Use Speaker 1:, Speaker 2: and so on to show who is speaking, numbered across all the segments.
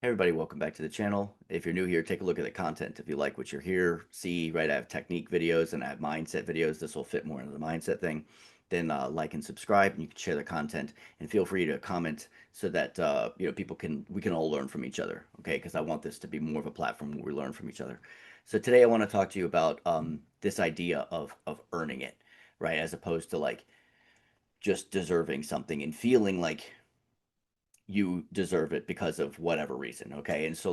Speaker 1: Hey everybody, welcome back to the channel. If you're new here, take a look at the content. If you like what you're here, see, right, I have technique videos and I have mindset videos. This will fit more into the mindset thing. Then like and subscribe, and you can share the content. And feel free to comment so that people we can all learn from each other. Okay, because I want this to be more of a platform where we learn from each other. So today I want to talk to you about this idea of earning it, right, as opposed to like just deserving something and feeling like you deserve it because of whatever reason. Okay. And so,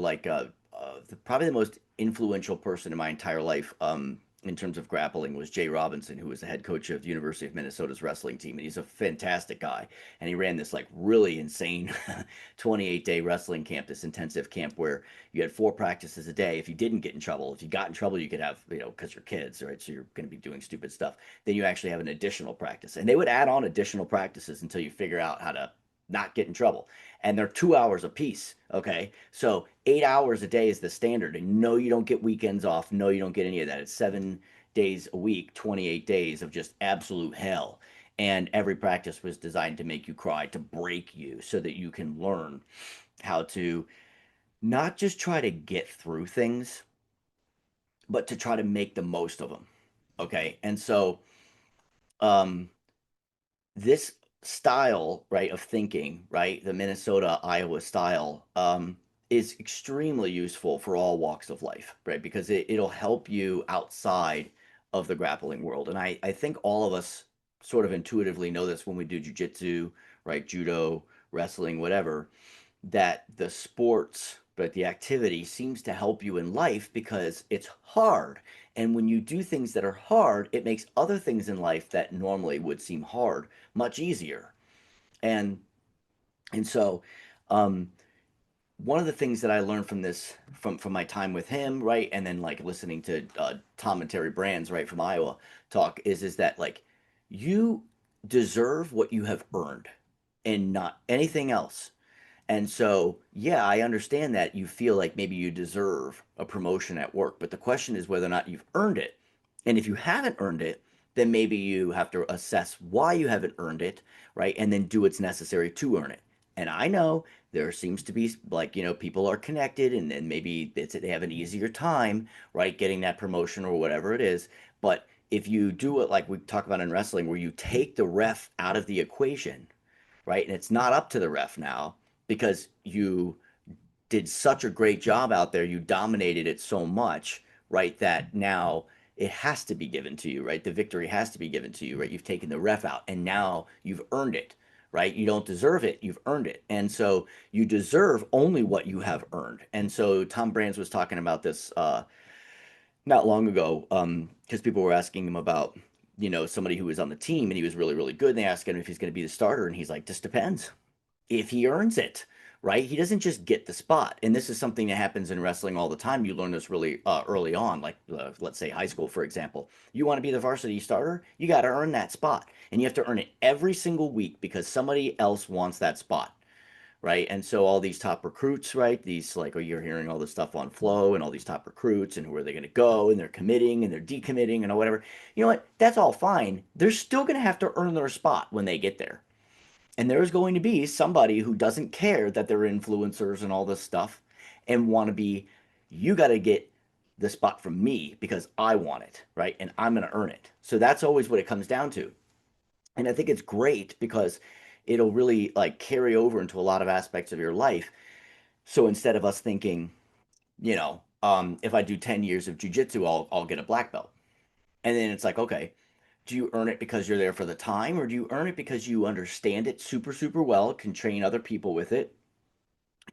Speaker 1: probably the most influential person in my entire life, in terms of grappling, was Jay Robinson, who was the head coach of the University of Minnesota's wrestling team. And he's a fantastic guy. And he ran this like really insane 28-day wrestling camp, this intensive camp where you had 4 practices a day. If you didn't get in trouble, if you got in trouble, you could have, because you're kids, right? So you're going to be doing stupid stuff. Then you actually have an additional practice. And they would add on additional practices until you figure out how to not get in trouble. And they're 2 hours a piece. Okay. So 8 hours a day is the standard. And no, you don't get weekends off. No, you don't get any of that. It's 7 days a week, 28 days of just absolute hell. And every practice was designed to make you cry, to break you, so that you can learn how to not just try to get through things, but to try to make the most of them. Okay. And so, um, this style, right, of thinking, right, the Minnesota Iowa style, is extremely useful for all walks of life, right, because it'll help you outside of the grappling world. And I think all of us sort of intuitively know this when we do jujitsu, right, judo, wrestling, whatever, that the sports, but the activity seems to help you in life because it's hard. And when you do things that are hard, it makes other things in life that normally would seem hard much easier. And and so um one of the things that I learned from this, from my time with him, right, and then like listening to Tom and Terry Brands, right, from Iowa, talk, is that like you deserve what you have earned and not anything else. And so, yeah, I understand that you feel like maybe you deserve a promotion at work, but the question is whether or not you've earned it. And if you haven't earned it, then maybe you have to assess why you haven't earned it, right? And then do what's necessary to earn it. And I know there seems to be like, people are connected, and then maybe they have an easier time, right, getting that promotion or whatever it is. But if you do it like we talk about in wrestling, where you take the ref out of the equation, right? And it's not up to the ref now because you did such a great job out there. You dominated it so much, right? That now it has to be given to you, right? The victory has to be given to you, right? You've taken the ref out and now you've earned it, right? You don't deserve it, you've earned it. And so you deserve only what you have earned. And so Tom Brands was talking about this not long ago, because people were asking him about, somebody who was on the team and he was really, really good. And they asked him if he's going to be the starter. And he's like, just depends if he earns it, right? He doesn't just get the spot. And this is something that happens in wrestling all the time. You learn this really early on, like let's say high school, for example. You want to be the varsity starter, you got to earn that spot. And you have to earn it every single week because somebody else wants that spot. Right. And so all these top recruits, right? These like, oh, you're hearing all this stuff on Flow and all these top recruits and who are they going to go, and they're committing and they're decommitting and whatever. You know what? That's all fine. They're still going to have to earn their spot when they get there. And there's going to be somebody who doesn't care that they're influencers and all this stuff and want to be, you got to get the spot from me because I want it, right? And I'm going to earn it. So that's always what it comes down to. And I think it's great because it'll really like carry over into a lot of aspects of your life. So instead of us thinking, if I do 10 years of jujitsu, I'll get a black belt. And then it's like, okay, do you earn it because you're there for the time, or do you earn it because you understand it super, super well, can train other people with it,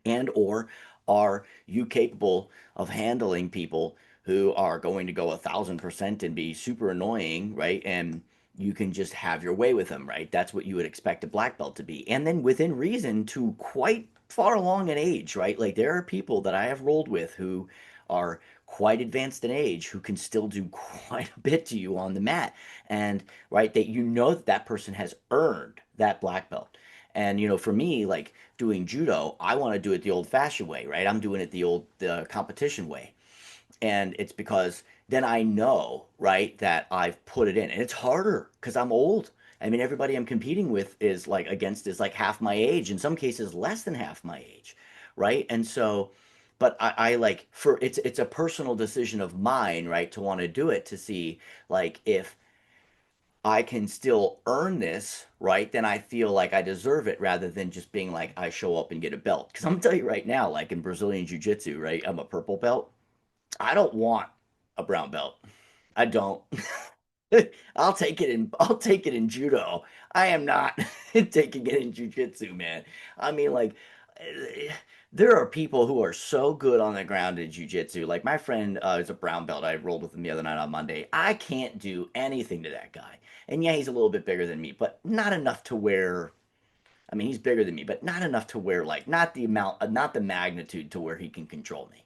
Speaker 1: and or are you capable of handling people who are going to go 1,000% and be super annoying, right? And you can just have your way with them, right? That's what you would expect a black belt to be. And then within reason to quite far along in age, right? Like there are people that I have rolled with who are quite advanced in age who can still do quite a bit to you on the mat. And right, that that person has earned that black belt. And for me, like doing judo, I want to do it the old fashioned way, right? I'm doing it the competition way. And it's because then I know, right, that I've put it in. And it's harder because I'm old. I mean, everybody I'm competing with is like against is like half my age, in some cases less than half my age, right? And so, but I like for it's a personal decision of mine, right, to want to do it to see like if I can still earn this, right, then I feel like I deserve it rather than just being like I show up and get a belt. Because I'm gonna tell you right now, like in Brazilian Jiu Jitsu, right, I'm a purple belt. I don't want a brown belt. I don't. I'll take it in judo. I am not taking it in jujitsu, man. I mean, like, eh, there are people who are so good on the ground in jujitsu. Like my friend is a brown belt. I rolled with him the other night on Monday. I can't do anything to that guy. And yeah, he's a little bit bigger than me, but not enough to where I mean, he's bigger than me, but not enough to where like not the amount, not the magnitude to where he can control me.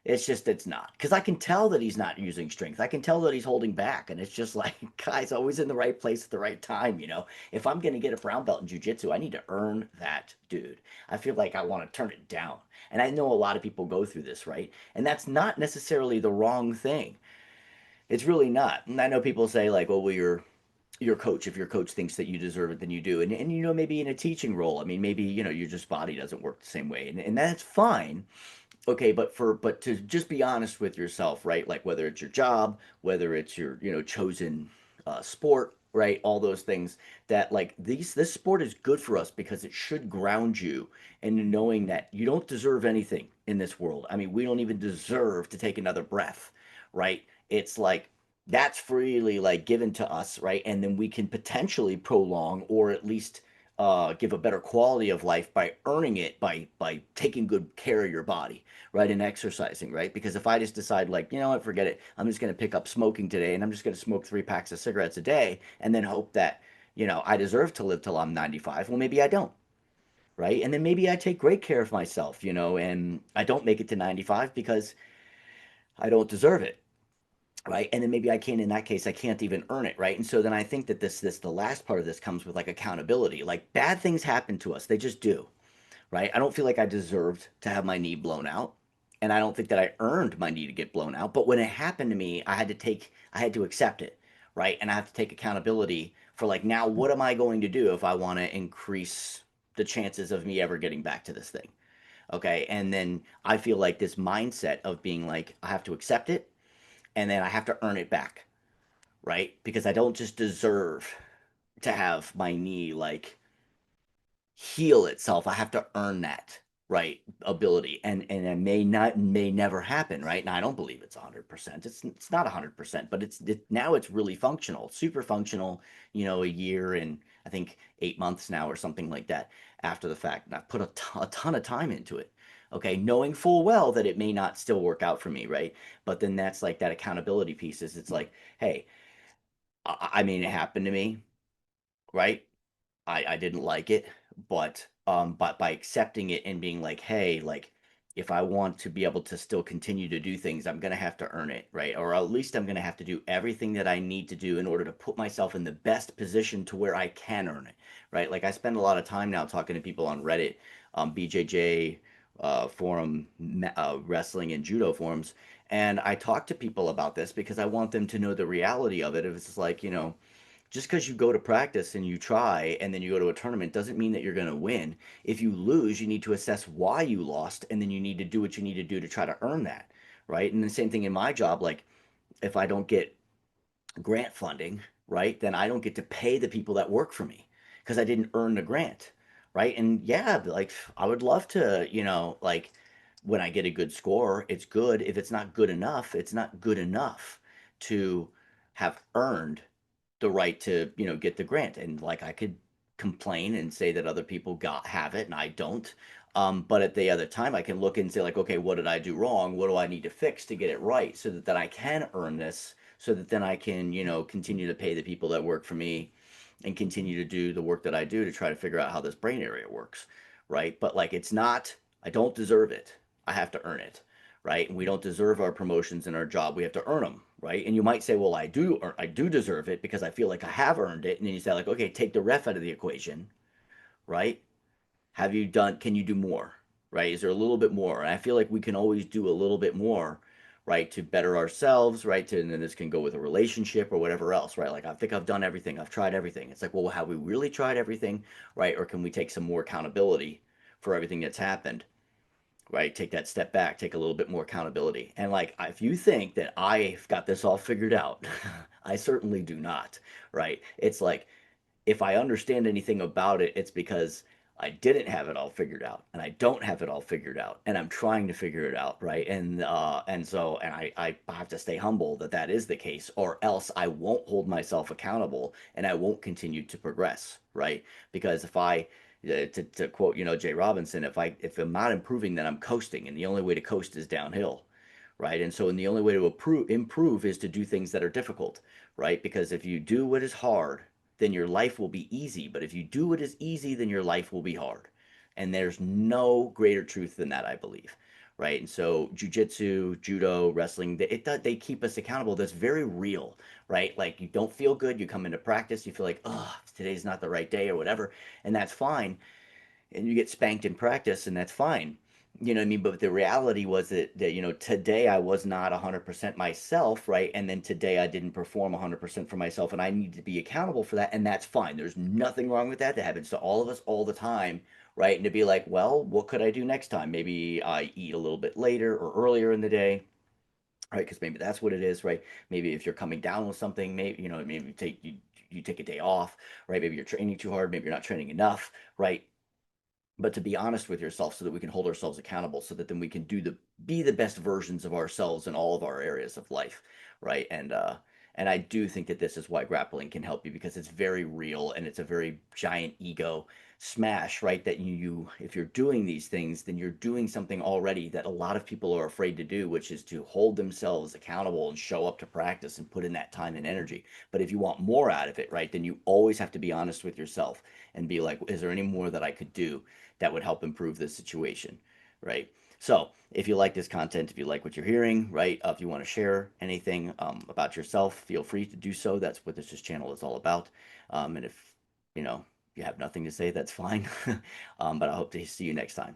Speaker 1: It's just it's not because I can tell that he's not using strength. I can tell that he's holding back, and it's just like guys always in the right place at the right time. You know, if I'm gonna get a brown belt in jujitsu, I need to earn that dude. I feel like I want to turn it down, and I know a lot of people go through this, right? And that's not necessarily the wrong thing. It's really not. And I know people say like, "Oh, well, your coach if your coach thinks that you deserve it then you do and you know maybe in a teaching role I mean maybe you know your just body doesn't work the same way and that's fine okay but to just be honest with yourself right like whether it's your job whether it's your you know chosen sport right all those things that like these this sport is good for us because it should ground you in knowing that you don't deserve anything in this world I mean we don't even deserve to take another breath right it's like that's freely like given to us right and then we can potentially prolong or at least give a better quality of life by earning it by taking good care of your body right, and exercising, right? Because if I just decide, like, you know what, forget it, I'm just going to pick up smoking today and I'm just going to smoke 3 packs of cigarettes a day and then hope that, you know, I deserve to live till I'm 95, well, maybe I don't, right? And then maybe I take great care of myself, you know, and I don't make it to 95 because I don't deserve it. Right. And then maybe I can't, in that case, I can't even earn it. Right. And so then I think that the last part of this comes with like accountability. Like bad things happen to us. They just do right? I don't feel like I deserved to have my knee blown out. And I don't think that I earned my knee to get blown out. But when it happened to me, I had to accept it, right? And I have to take accountability for like, now what am I going to do if I want to increase the chances of me ever getting back to this thing? Okay. And then I feel like this mindset of being like, I have to accept it and then I have to earn it back, right? Because I don't just deserve to have my knee like heal itself. I have to earn that right ability, and it may never happen, right? And I don't believe it's 100%. It's not 100%, but now it's really functional, super functional. You know, a year and I think 8 months now or something like that after the fact, and I've put a ton of time into it. Okay, knowing full well that it may not still work out for me, right? But then that's like that accountability piece is it's like, hey, I mean, it happened to me, right? I didn't like it, but by accepting it and being like, hey, like if I want to be able to still continue to do things, I'm gonna have to earn it, right? Or at least I'm gonna have to do everything that I need to do in order to put myself in the best position to where I can earn it, right? Like I spend a lot of time now talking to people on Reddit, BJJ forum, wrestling and judo forums, and I talk to people about this because I want them to know the reality of it. If it's like, you know, just because you go to practice and you try and then you go to a tournament doesn't mean that you're going to win. If you lose, you need to assess why you lost and then you need to do what you need to do to try to earn that, right? And the same thing in my job, like if I don't get grant funding, right, then I don't get to pay the people that work for me because I didn't earn the grant, right? And yeah, like I would love to, you know, like when I get a good score, it's good. If it's not good enough, it's not good enough to have earned the right to, you know, get the grant. And like I could complain and say that other people got have it and I don't. But at the other time, I can look and say like, okay, what did I do wrong? What do I need to fix to get it right so that then I can earn this, so that then I can, you know, continue to pay the people that work for me and continue to do the work that I do to try to figure out how this brain area works, right? But like, it's not, I don't deserve it. I have to earn it, right? And we don't deserve our promotions in our job. We have to earn them, right? And you might say, well, I do deserve it because I feel like I have earned it. And then you say like, okay, take the ref out of the equation, right? Have you done, can you do more, right? Is there a little bit more? And I feel like we can always do a little bit more, right? To better ourselves, right? To, and then this can go with a relationship or whatever else, right? Like I think I've done everything. I've tried everything. It's like, well, have we really tried everything, right? Or can we take some more accountability for everything that's happened? right? Take that step back, take a little bit more accountability. And like, if you think that I've got this all figured out, I certainly do not, right? It's like, if I understand anything about it, it's because I didn't have it all figured out, and I don't have it all figured out, and I'm trying to figure it out, right? And I have to stay humble that that is the case, or else I won't hold myself accountable, and I won't continue to progress, right? Because if I to quote, Jay Robinson, if I'm not improving, then I'm coasting, and the only way to coast is downhill, right? And the only way to improve is to do things that are difficult, right? Because if you do what is hard, then your life will be easy. But if you do what is easy, then your life will be hard. And there's no greater truth than that, I believe. Right. And so jujitsu, judo, wrestling, they keep us accountable. That's very real, right? Like you don't feel good. You come into practice, you feel like, oh, today's not the right day or whatever. And that's fine, and you get spanked in practice, and that's fine. You know what I mean? But the reality was that today I was not 100% myself, right? And then today I didn't perform 100% for myself, and I need to be accountable for that, and that's fine. There's nothing wrong with that. That happens to all of us all the time, right? And to be like, well, what could I do next time? Maybe I eat a little bit later or earlier in the day, right? Because maybe that's what it is, right? Maybe if you're coming down with something, maybe you take a day off, right? Maybe you're training too hard, maybe you're not training enough, right? But to be honest with yourself so that we can hold ourselves accountable, so that then we can be the best versions of ourselves in all of our areas of life, right? And I do think that this is why grappling can help you, because it's very real, and it's a very giant ego smash, right? That if you're doing these things, then you're doing something already that a lot of people are afraid to do, which is to hold themselves accountable and show up to practice and put in that time and energy. But if you want more out of it, right, then you always have to be honest with yourself and be like, is there any more that I could do that would help improve the situation, right? So, if you like this content, if you like what you're hearing, right, if you want to share anything about yourself, feel free to do so. That's what this channel is all about. And if you have nothing to say, that's fine. But I hope to see you next time.